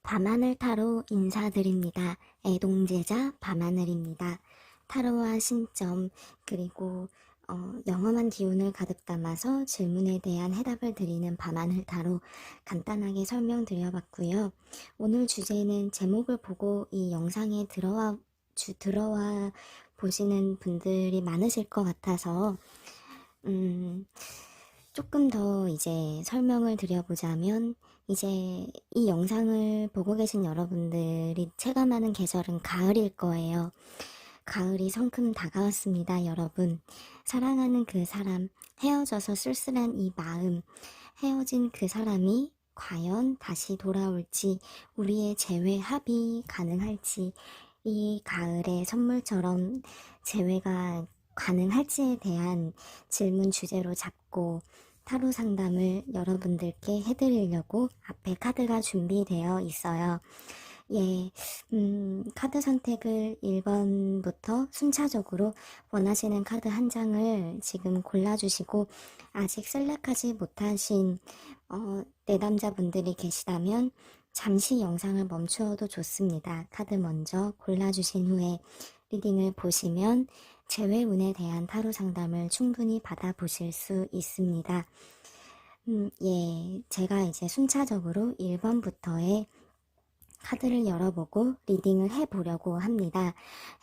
밤하늘 타로 인사드립니다. 애동제자 밤하늘입니다. 타로와 신점 그리고 영험한 기운을 가득 담아서 질문에 대한 해답을 드리는 밤하늘 타로 간단하게 설명드려봤고요. 오늘 주제는 제목을 보고 이 영상에 들어와 보시는 분들이 많으실 것 같아서 조금 더 이제 설명을 드려보자면, 이제 이 영상을 보고 계신 여러분들이 체감하는 계절은 가을일 거예요. 가을이 성큼 다가왔습니다, 여러분. 사랑하는 그 사람, 헤어져서 쓸쓸한 이 마음, 헤어진 그 사람이 과연 다시 돌아올지, 우리의 재회합이 가능할지, 이 가을의 선물처럼 재회가 가능할지에 대한 질문 주제로 잡고 타로 상담을 여러분들께 해드리려고 앞에 카드가 준비되어 있어요. 예, 카드 선택을 1번부터 순차적으로 원하시는 카드 한 장을 지금 골라주시고, 아직 셀렉하지 못하신 내담자분들이 계시다면 잠시 영상을 멈추어도 좋습니다. 카드 먼저 골라주신 후에 리딩을 보시면 재회운에 대한 타로 상담을 충분히 받아보실 수 있습니다. 예, 제가 이제 순차적으로 1번부터의 카드를 열어보고 리딩을 해보려고 합니다.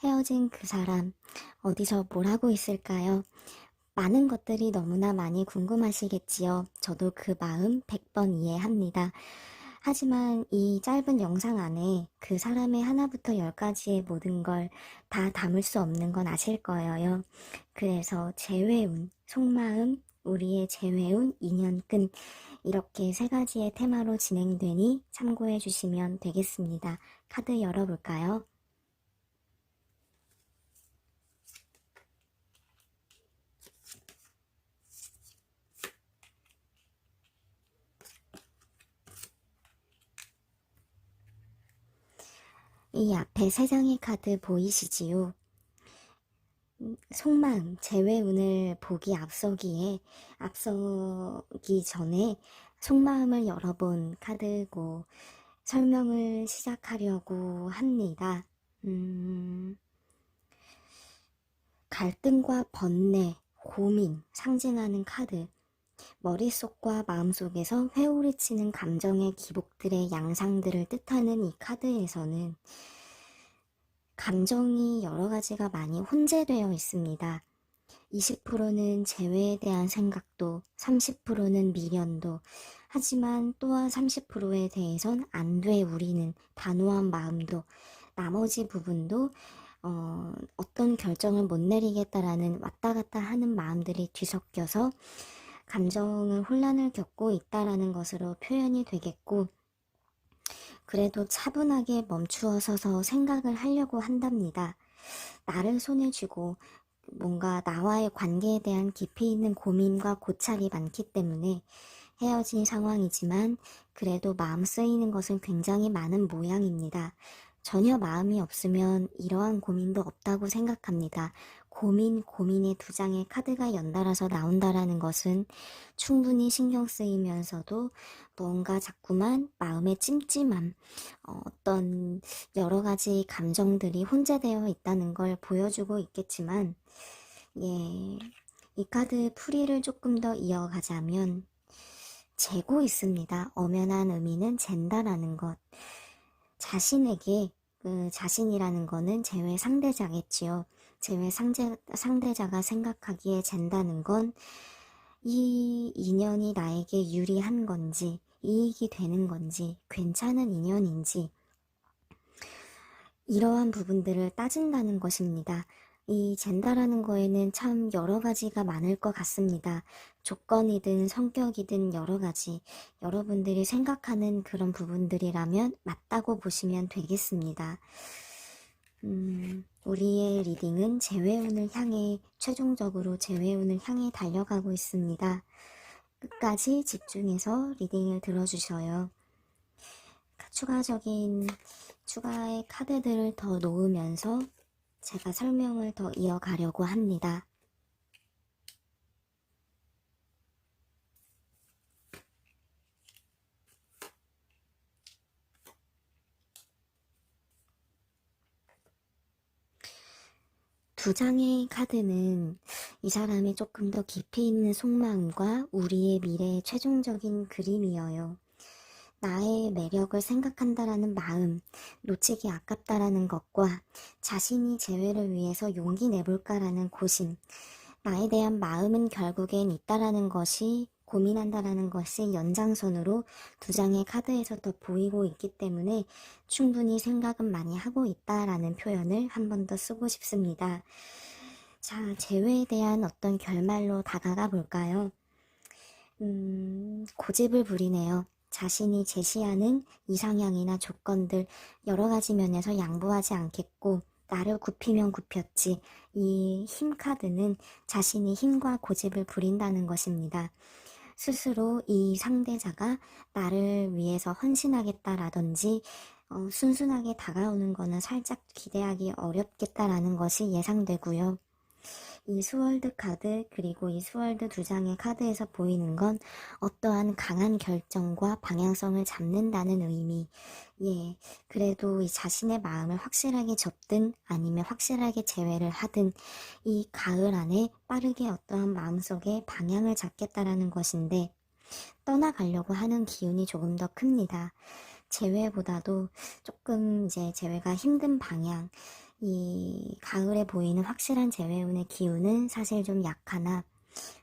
헤어진 그 사람, 어디서 뭘 하고 있을까요? 많은 것들이 너무나 많이 궁금하시겠지요. 저도 그 마음 100번 이해합니다. 하지만 이 짧은 영상 안에 그 사람의 하나부터 열까지의 모든 걸 다 담을 수 없는 건 아실 거예요. 그래서 재회운, 속마음, 우리의 재회운, 인연끈, 이렇게 세 가지의 테마로 진행되니 참고해 주시면 되겠습니다. 카드 열어볼까요? 이 앞에 세 장의 카드 보이시지요? 속마음, 재회운을 보기 앞서기 전에 속마음을 열어본 카드고 설명을 시작하려고 합니다. 갈등과 번뇌, 고민 상징하는 카드. 머릿속과 마음속에서 회오리치는 감정의 기복들의 양상들을 뜻하는 이 카드에서는 감정이 여러 가지가 많이 혼재되어 있습니다. 20%는 재회에 대한 생각도, 30%는 미련도, 하지만 또한 30%에 대해선 안 돼 우리는 단호한 마음도, 나머지 부분도 어떤 결정을 못 내리겠다라는 왔다 갔다 하는 마음들이 뒤섞여서 감정을 혼란을 겪고 있다라는 것으로 표현이 되겠고, 그래도 차분하게 멈추어 서서 생각을 하려고 한답니다. 나를 손에 쥐고 뭔가 나와의 관계에 대한 깊이 있는 고민과 고찰이 많기 때문에 헤어진 상황이지만 그래도 마음 쓰이는 것은 굉장히 많은 모양입니다. 전혀 마음이 없으면 이러한 고민도 없다고 생각합니다. 고민의 두 장의 카드가 연달아서 나온다라는 것은 충분히 신경 쓰이면서도 뭔가 자꾸만 마음의 찜찜함, 어떤 여러 가지 감정들이 혼재되어 있다는 걸 보여주고 있겠지만, 예, 이 카드 풀이를 조금 더 이어가자면 재고 있습니다. 엄연한 의미는 잰다라는 것. 자신에게 자신이라는 거는 재회 상대자겠지요. 재회 상대자가 생각하기에 잰다는 건 이 인연이 나에게 유리한 건지, 이익이 되는 건지, 괜찮은 인연인지, 이러한 부분들을 따진다는 것입니다. 이 젠다라는 거에는 참 여러 가지가 많을 것 같습니다. 조건이든 성격이든 여러 가지, 여러분들이 생각하는 그런 부분들이라면 맞다고 보시면 되겠습니다. 우리의 리딩은 최종적으로 재회운을 향해 달려가고 있습니다. 끝까지 집중해서 리딩을 들어주셔요. 추가의 카드들을 더 놓으면서 제가 설명을 더 이어가려고 합니다. 두 장의 카드는 이 사람의 조금 더 깊이 있는 속마음과 우리의 미래의 최종적인 그림이어요. 나의 매력을 생각한다라는 마음, 놓치기 아깝다라는 것과 자신이 재회를 위해서 용기 내볼까라는 고심, 나에 대한 마음은 결국엔 있다라는 것이 고민한다라는 것이 연장선으로 두 장의 카드에서 더 보이고 있기 때문에 충분히 생각은 많이 하고 있다라는 표현을 한 번 더 쓰고 싶습니다. 자, 재회에 대한 어떤 결말로 다가가 볼까요? 고집을 부리네요. 자신이 제시하는 이상향이나 조건들 여러 가지 면에서 양보하지 않겠고 나를 굽히면 굽혔지. 이 힘 카드는 자신이 힘과 고집을 부린다는 것입니다. 스스로 이 상대자가 나를 위해서 헌신하겠다라든지 순순하게 다가오는 거는 살짝 기대하기 어렵겠다라는 것이 예상되고요. 이 스월드 카드 그리고 이 스월드 두 장의 카드에서 보이는 건 어떠한 강한 결정과 방향성을 잡는다는 의미. 예, 그래도 이 자신의 마음을 확실하게 접든 아니면 확실하게 제외를 하든 이 가을 안에 빠르게 어떠한 마음속에 방향을 잡겠다라는 것인데 떠나가려고 하는 기운이 조금 더 큽니다. 재회보다도 조금 이제 재회가 힘든 방향, 이 가을에 보이는 확실한 재회운의 기운은 사실 좀 약하나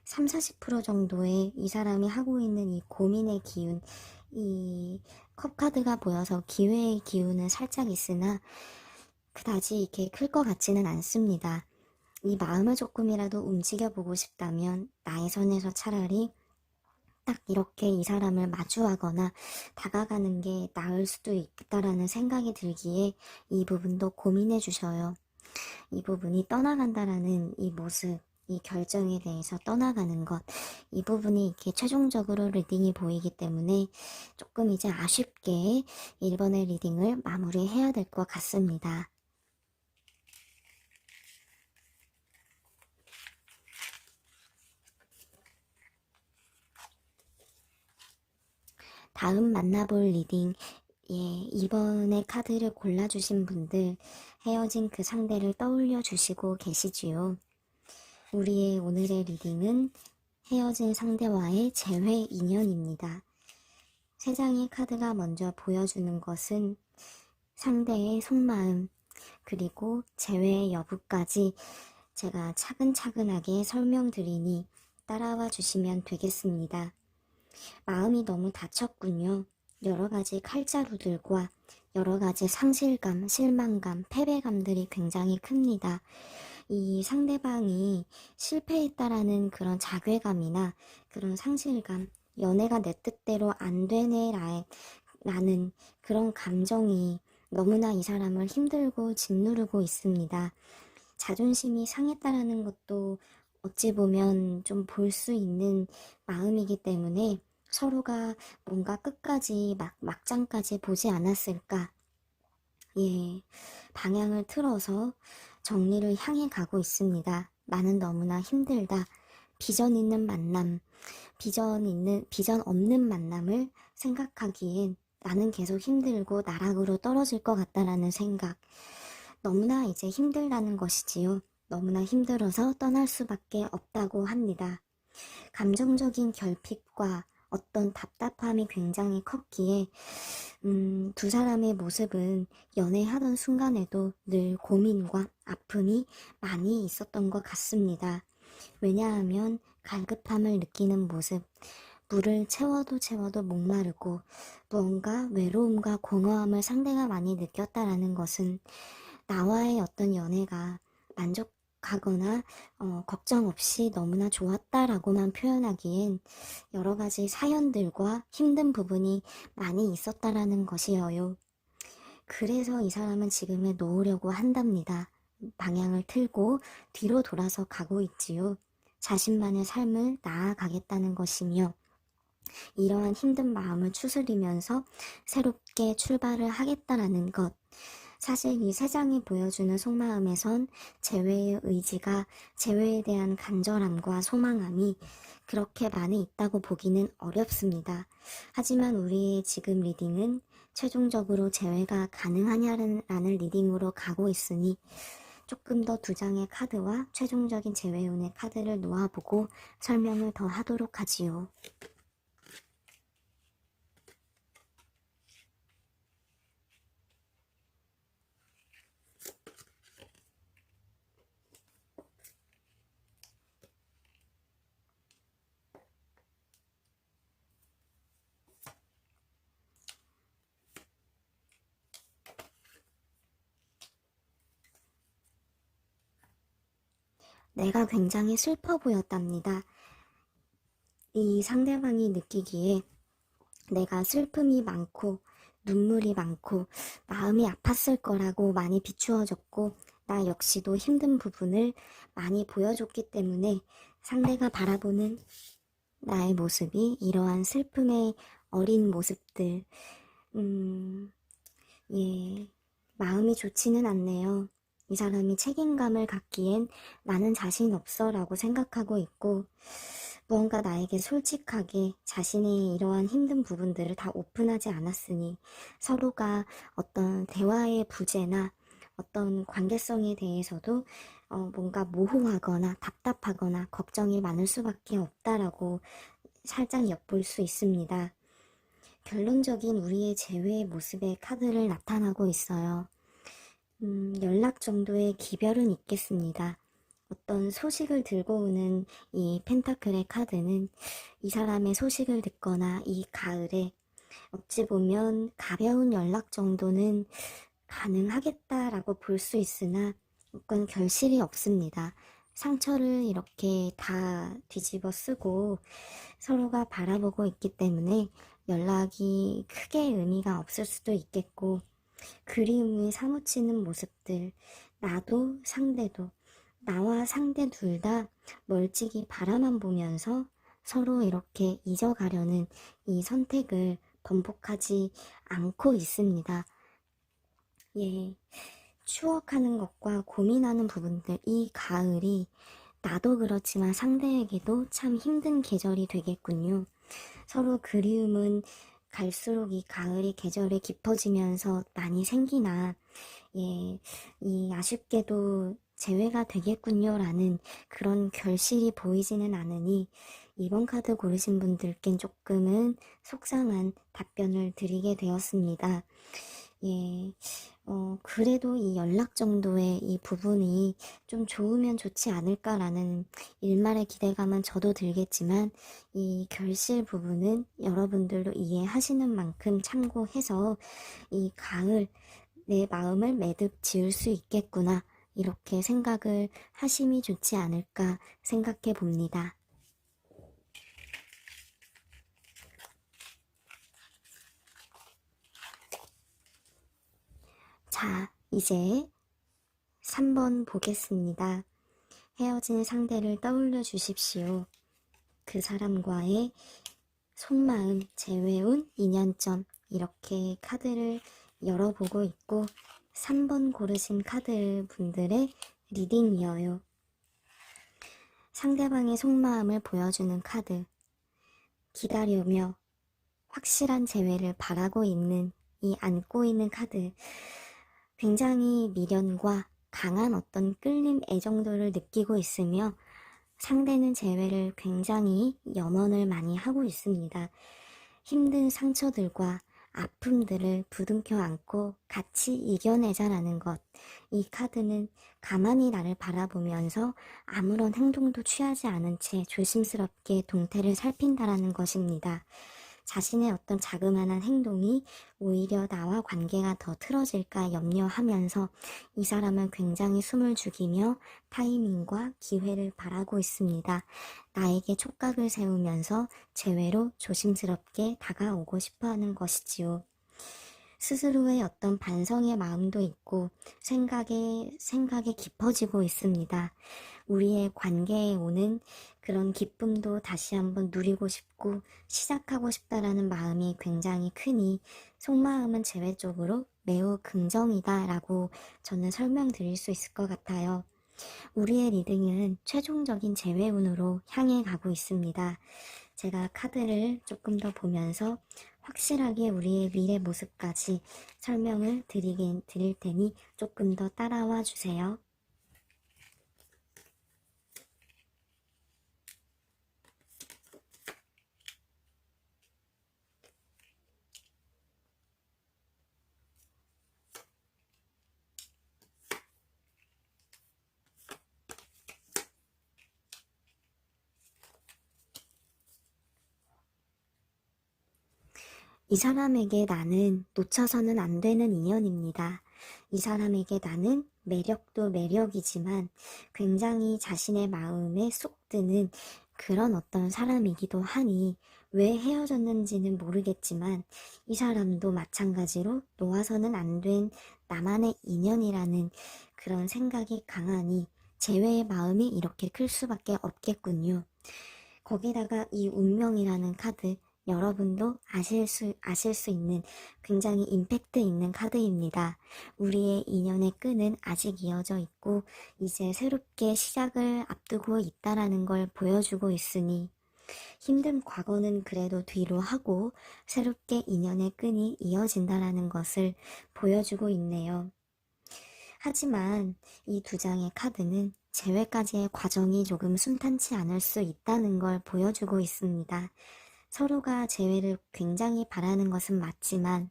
3, 40% 정도의 이 사람이 하고 있는 이 고민의 기운, 이 컵카드가 보여서 기회의 기운은 살짝 있으나 그다지 이렇게 클 것 같지는 않습니다. 이 마음을 조금이라도 움직여보고 싶다면 나의 선에서 차라리 딱 이렇게 이 사람을 마주하거나 다가가는 게 나을 수도 있겠다라는 생각이 들기에 이 부분도 고민해 주셔요. 이 부분이 떠나간다라는 이 모습, 이 결정에 대해서 떠나가는 것, 이 부분이 이렇게 최종적으로 리딩이 보이기 때문에 조금 이제 아쉽게 1번의 리딩을 마무리해야 될 것 같습니다. 다음 만나볼 리딩, 예, 2번의 카드를 골라주신 분들 헤어진 그 상대를 떠올려 주시고 계시지요. 우리의 오늘의 리딩은 헤어진 상대와의 재회 인연입니다. 세 장의 카드가 먼저 보여주는 것은 상대의 속마음 그리고 재회의 여부까지 제가 차근차근하게 설명드리니 따라와 주시면 되겠습니다. 마음이 너무 다쳤군요. 여러 가지 칼자루들과 여러 가지 상실감, 실망감, 패배감들이 굉장히 큽니다. 이 상대방이 실패했다라는 그런 자괴감이나 그런 상실감, 연애가 내 뜻대로 안 되네 라는 그런 감정이 너무나 이 사람을 힘들고 짓누르고 있습니다. 자존심이 상했다라는 것도 어찌 보면 좀 볼 수 있는 마음이기 때문에 서로가 뭔가 끝까지 막장까지 보지 않았을까. 예, 방향을 틀어서 정리를 향해 가고 있습니다. 나는 너무나 힘들다. 비전 있는 만남, 비전 없는 만남을 생각하기엔 나는 계속 힘들고 나락으로 떨어질 것 같다라는 생각. 너무나 이제 힘들다는 것이지요. 너무나 힘들어서 떠날 수밖에 없다고 합니다. 감정적인 결핍과 어떤 답답함이 굉장히 컸기에 두 사람의 모습은 연애하던 순간에도 늘 고민과 아픔이 많이 있었던 것 같습니다. 왜냐하면 갈급함을 느끼는 모습, 물을 채워도 목마르고 무언가 외로움과 공허함을 상대가 많이 느꼈다라는 것은 나와의 어떤 연애가 만족하거나 걱정 없이 너무나 좋았다라고만 표현하기엔 여러 가지 사연들과 힘든 부분이 많이 있었다라는 것이에요. 그래서 이 사람은 지금을 놓으려고 한답니다. 방향을 틀고 뒤로 돌아서 가고 있지요. 자신만의 삶을 나아가겠다는 것이며 이러한 힘든 마음을 추스리면서 새롭게 출발을 하겠다라는 것. 사실 이 세 장이 보여주는 속마음에선 재회의 의지가 재회에 대한 간절함과 소망함이 그렇게 많이 있다고 보기는 어렵습니다. 하지만 우리의 지금 리딩은 최종적으로 재회가 가능하냐라는 리딩으로 가고 있으니 조금 더 두 장의 카드와 최종적인 제외운의 카드를 놓아보고 설명을 더 하도록 하지요. 내가 굉장히 슬퍼 보였답니다. 이 상대방이 느끼기에 내가 슬픔이 많고 눈물이 많고 마음이 아팠을 거라고 많이 비추어졌고 나 역시도 힘든 부분을 많이 보여줬기 때문에 상대가 바라보는 나의 모습이 이러한 슬픔의 어린 모습들, 예, 마음이 좋지는 않네요. 이 사람이 책임감을 갖기엔 나는 자신 없어 라고 생각하고 있고 무언가 나에게 솔직하게 자신의 이러한 힘든 부분들을 다 오픈하지 않았으니 서로가 어떤 대화의 부재나 어떤 관계성에 대해서도 뭔가 모호하거나 답답하거나 걱정이 많을 수밖에 없다라고 살짝 엿볼 수 있습니다. 결론적인 우리의 재회의 모습의 카드를 나타나고 있어요. 연락 정도의 기별은 있겠습니다. 어떤 소식을 들고 오는 이 펜타클의 카드는 이 사람의 소식을 듣거나 이 가을에 어찌 보면 가벼운 연락 정도는 가능하겠다라고 볼 수 있으나 어떤 결실이 없습니다. 상처를 이렇게 다 뒤집어 쓰고 서로가 바라보고 있기 때문에 연락이 크게 의미가 없을 수도 있겠고 그리움이 사무치는 모습들, 나도 상대도 나와 상대 둘 다 멀찍이 바라만 보면서 서로 이렇게 잊어가려는 이 선택을 번복하지 않고 있습니다. 예, 추억하는 것과 고민하는 부분들, 이 가을이 나도 그렇지만 상대에게도 참 힘든 계절이 되겠군요. 서로 그리움은 갈수록 이 가을이 계절이 깊어지면서 많이 생기나, 예, 이 아쉽게도 재회가 되겠군요 라는 그런 결실이 보이지는 않으니 이번 카드 고르신 분들께는 조금은 속상한 답변을 드리게 되었습니다. 예, 그래도 이 연락 정도의 이 부분이 좀 좋으면 좋지 않을까라는 일말의 기대감은 저도 들겠지만 이 결실 부분은 여러분들도 이해하시는 만큼 참고해서 이 가을 내 마음을 매듭 지을 수 있겠구나 이렇게 생각을 하심이 좋지 않을까 생각해 봅니다. 자, 이제 3번 보겠습니다. 헤어진 상대를 떠올려 주십시오. 그 사람과의 속마음, 재회운, 인연점 이렇게 카드를 열어보고 있고 3번 고르신 카드 분들의 리딩이어요. 상대방의 속마음을 보여주는 카드, 기다려며 확실한 재회를 바라고 있는 이 안고 있는 카드, 굉장히 미련과 강한 어떤 끌림, 애정도를 느끼고 있으며 상대는 재회를 굉장히 염원을 많이 하고 있습니다. 힘든 상처들과 아픔들을 부둥켜 안고 같이 이겨내자라는 것. 이 카드는 가만히 나를 바라보면서 아무런 행동도 취하지 않은 채 조심스럽게 동태를 살핀다라는 것입니다. 자신의 어떤 자그마한 행동이 오히려 나와 관계가 더 틀어질까 염려하면서 이 사람은 굉장히 숨을 죽이며 타이밍과 기회를 바라고 있습니다. 나에게 촉각을 세우면서 재회로 조심스럽게 다가오고 싶어 하는 것이지요. 스스로의 어떤 반성의 마음도 있고 생각에 깊어지고 있습니다. 우리의 관계에 오는 그런 기쁨도 다시 한번 누리고 싶고 시작하고 싶다라는 마음이 굉장히 크니 속마음은 재회 쪽으로 매우 긍정이다 라고 저는 설명드릴 수 있을 것 같아요. 우리의 리딩은 최종적인 재회운으로 향해 가고 있습니다. 제가 카드를 조금 더 보면서 확실하게 우리의 미래 모습까지 설명을 드릴 테니 조금 더 따라와 주세요. 이 사람에게 나는 놓쳐서는 안 되는 인연입니다. 이 사람에게 나는 매력도 매력이지만 굉장히 자신의 마음에 쏙 드는 그런 어떤 사람이기도 하니 왜 헤어졌는지는 모르겠지만 이 사람도 마찬가지로 놓아서는 안 된 나만의 인연이라는 그런 생각이 강하니 재회의 마음이 이렇게 클 수밖에 없겠군요. 거기다가 이 운명이라는 카드, 여러분도 아실 수 있는 굉장히 임팩트 있는 카드입니다. 우리의 인연의 끈은 아직 이어져 있고, 이제 새롭게 시작을 앞두고 있다라는 걸 보여주고 있으니, 힘든 과거는 그래도 뒤로 하고, 새롭게 인연의 끈이 이어진다라는 것을 보여주고 있네요. 하지만 이 두 장의 카드는 재회까지의 과정이 조금 순탄치 않을 수 있다는 걸 보여주고 있습니다. 서로가 재회를 굉장히 바라는 것은 맞지만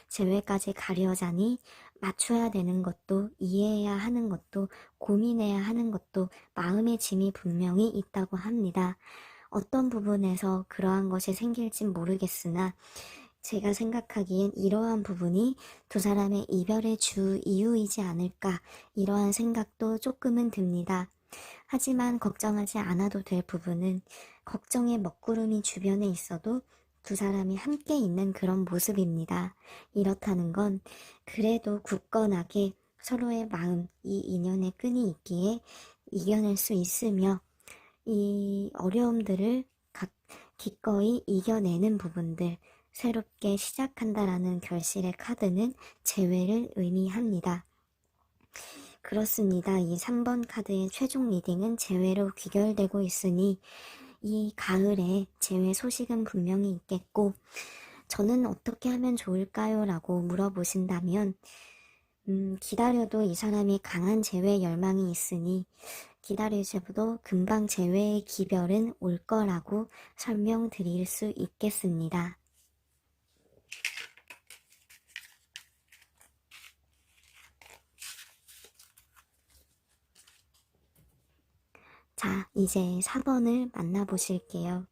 재회까지 가려자니 맞춰야 되는 것도 이해해야 하는 것도 고민해야 하는 것도 마음의 짐이 분명히 있다고 합니다. 어떤 부분에서 그러한 것이 생길진 모르겠으나 제가 생각하기엔 이러한 부분이 두 사람의 이별의 주 이유이지 않을까 이러한 생각도 조금은 듭니다. 하지만 걱정하지 않아도 될 부분은 걱정의 먹구름이 주변에 있어도 두 사람이 함께 있는 그런 모습입니다. 이렇다는 건 그래도 굳건하게 서로의 마음, 이 인연의 끈이 있기에 이겨낼 수 있으며 이 어려움들을 기꺼이 이겨내는 부분들, 새롭게 시작한다라는 결실의 카드는 재회를 의미합니다. 그렇습니다. 이 3번 카드의 최종 리딩은 재회로 귀결되고 있으니 이 가을에 재회 소식은 분명히 있겠고 저는 어떻게 하면 좋을까요? 라고 물어보신다면 기다려도 이 사람이 강한 재회 열망이 있으니 기다리셔도 금방 재회의 기별은 올 거라고 설명드릴 수 있겠습니다. 자, 이제 4번을 만나보실게요.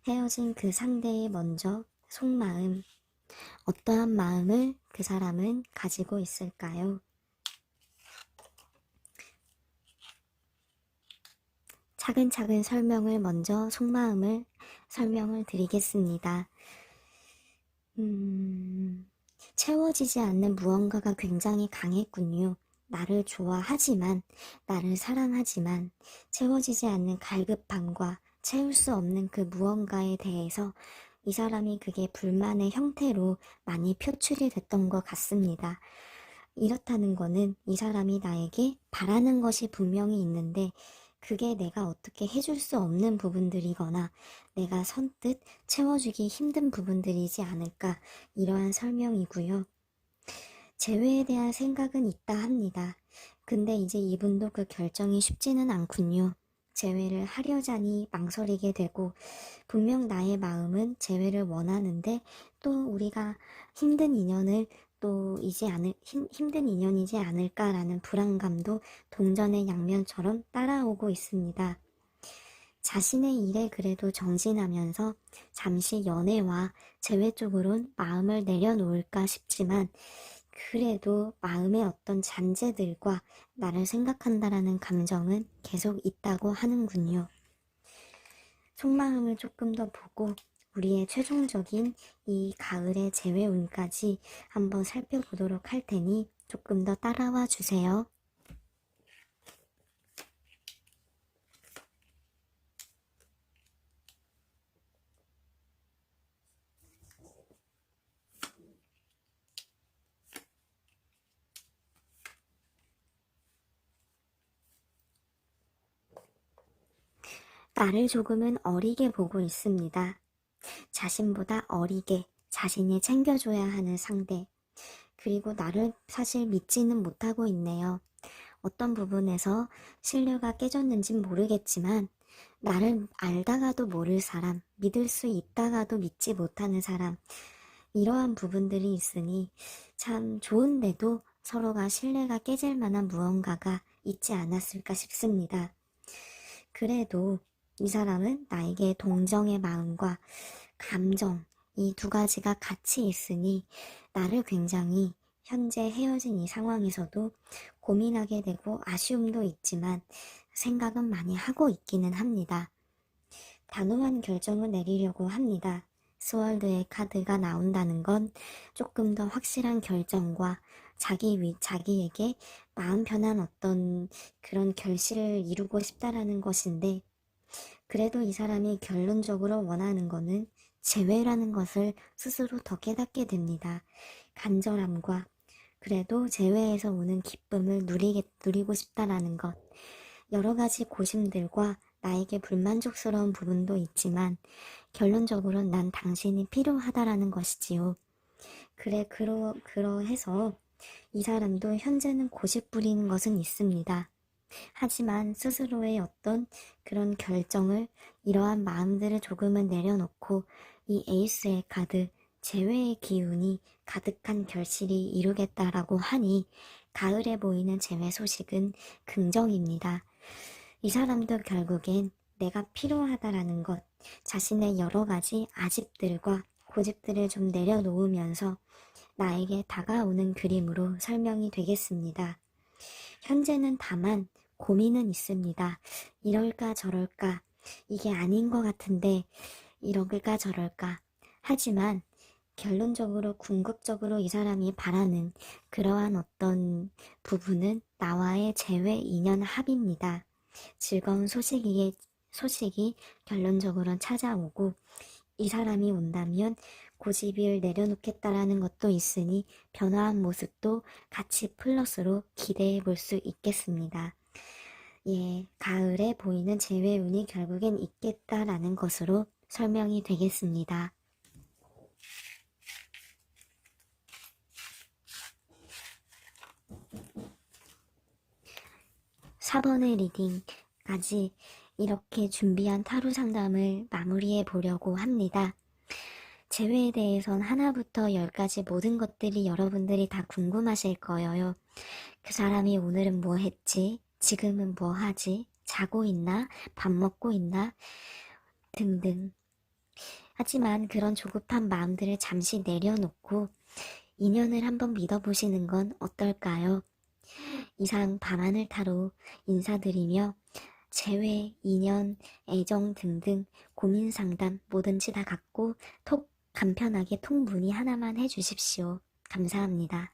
헤어진 그 상대의 먼저 속마음, 어떠한 마음을 그 사람은 가지고 있을까요? 차근차근 설명을 먼저 속마음을 설명을 드리겠습니다. 채워지지 않는 무언가가 굉장히 강했군요. 나를 좋아하지만, 나를 사랑하지만, 채워지지 않는 갈급함과 채울 수 없는 그 무언가에 대해서 이 사람이 그게 불만의 형태로 많이 표출이 됐던 것 같습니다. 이렇다는 거는 이 사람이 나에게 바라는 것이 분명히 있는데 그게 내가 어떻게 해줄 수 없는 부분들이거나 내가 선뜻 채워주기 힘든 부분들이지 않을까 이러한 설명이고요. 재회에 대한 생각은 있다 합니다. 근데 이제 이분도 그 결정이 쉽지는 않군요. 재회를 하려자니 망설이게 되고 분명 나의 마음은 재회를 원하는데 또 우리가 힘든 인연을 힘든 인연이지 않을까라는 불안감도 동전의 양면처럼 따라오고 있습니다. 자신의 일에 그래도 정진하면서 잠시 연애와 재회 쪽으론 마음을 내려놓을까 싶지만 그래도 마음의 어떤 잔재들과 나를 생각한다라는 감정은 계속 있다고 하는군요. 속마음을 조금 더 보고 우리의 최종적인 이 가을의 재회운까지 한번 살펴보도록 할 테니 조금 더 따라와 주세요. 나를 조금은 어리게 보고 있습니다. 자신보다 어리게 자신이 챙겨줘야 하는 상대. 그리고 나를 사실 믿지는 못하고 있네요. 어떤 부분에서 신뢰가 깨졌는진 모르겠지만 나를 알다가도 모를 사람, 믿을 수 있다가도 믿지 못하는 사람 이러한 부분들이 있으니 참 좋은데도 서로가 신뢰가 깨질 만한 무언가가 있지 않았을까 싶습니다. 그래도 이 사람은 나에게 동정의 마음과 감정, 이 두 가지가 같이 있으니 나를 굉장히 현재 헤어진 이 상황에서도 고민하게 되고 아쉬움도 있지만 생각은 많이 하고 있기는 합니다. 단호한 결정을 내리려고 합니다. 스월드의 카드가 나온다는 건 조금 더 확실한 결정과 자기에게 마음 편한 어떤 그런 결실을 이루고 싶다라는 것인데, 그래도 이 사람이 결론적으로 원하는 거는 재회라는 것을 스스로 더 깨닫게 됩니다. 간절함과 그래도 재회에서 오는 기쁨을 누리고 싶다라는 것. 여러 가지 고심들과 나에게 불만족스러운 부분도 있지만 결론적으로는 난 당신이 필요하다라는 것이지요. 그러해서 이 사람도 현재는 고집 부리는 것은 있습니다. 하지만 스스로의 어떤 그런 결정을, 이러한 마음들을 조금은 내려놓고 이 에이스의 카드, 재회의 기운이 가득한 결실이 이루겠다라고 하니 가을에 보이는 재회 소식은 긍정입니다. 이 사람도 결국엔 내가 필요하다라는 것, 자신의 여러 가지 아집들과 고집들을 좀 내려놓으면서 나에게 다가오는 그림으로 설명이 되겠습니다. 현재는 다만 고민은 있습니다. 이럴까 저럴까, 이게 아닌 것 같은데 이럴까 저럴까. 하지만 결론적으로 궁극적으로 이 사람이 바라는 그러한 어떤 부분은 나와의 재회 인연 합입니다. 즐거운 소식이 결론적으로는 찾아오고 이 사람이 온다면 고집을 내려놓겠다라는 것도 있으니 변화한 모습도 같이 플러스로 기대해 볼 수 있겠습니다. 예, 가을에 보이는 재회운이 결국엔 있겠다라는 것으로 설명이 되겠습니다. 4번의 리딩까지 이렇게 준비한 타로 상담을 마무리해 보려고 합니다. 재회에 대해선 하나부터 열까지 모든 것들이 여러분들이 다 궁금하실 거예요. 그 사람이 오늘은 뭐 했지? 지금은 뭐 하지? 자고 있나? 밥 먹고 있나? 등등. 하지만 그런 조급한 마음들을 잠시 내려놓고 인연을 한번 믿어보시는 건 어떨까요? 이상 밤하늘 타로 인사드리며 재회, 인연, 애정 등등 고민 상담 뭐든지 다 갖고 톡 간편하게 통 문의 하나만 해주십시오. 감사합니다.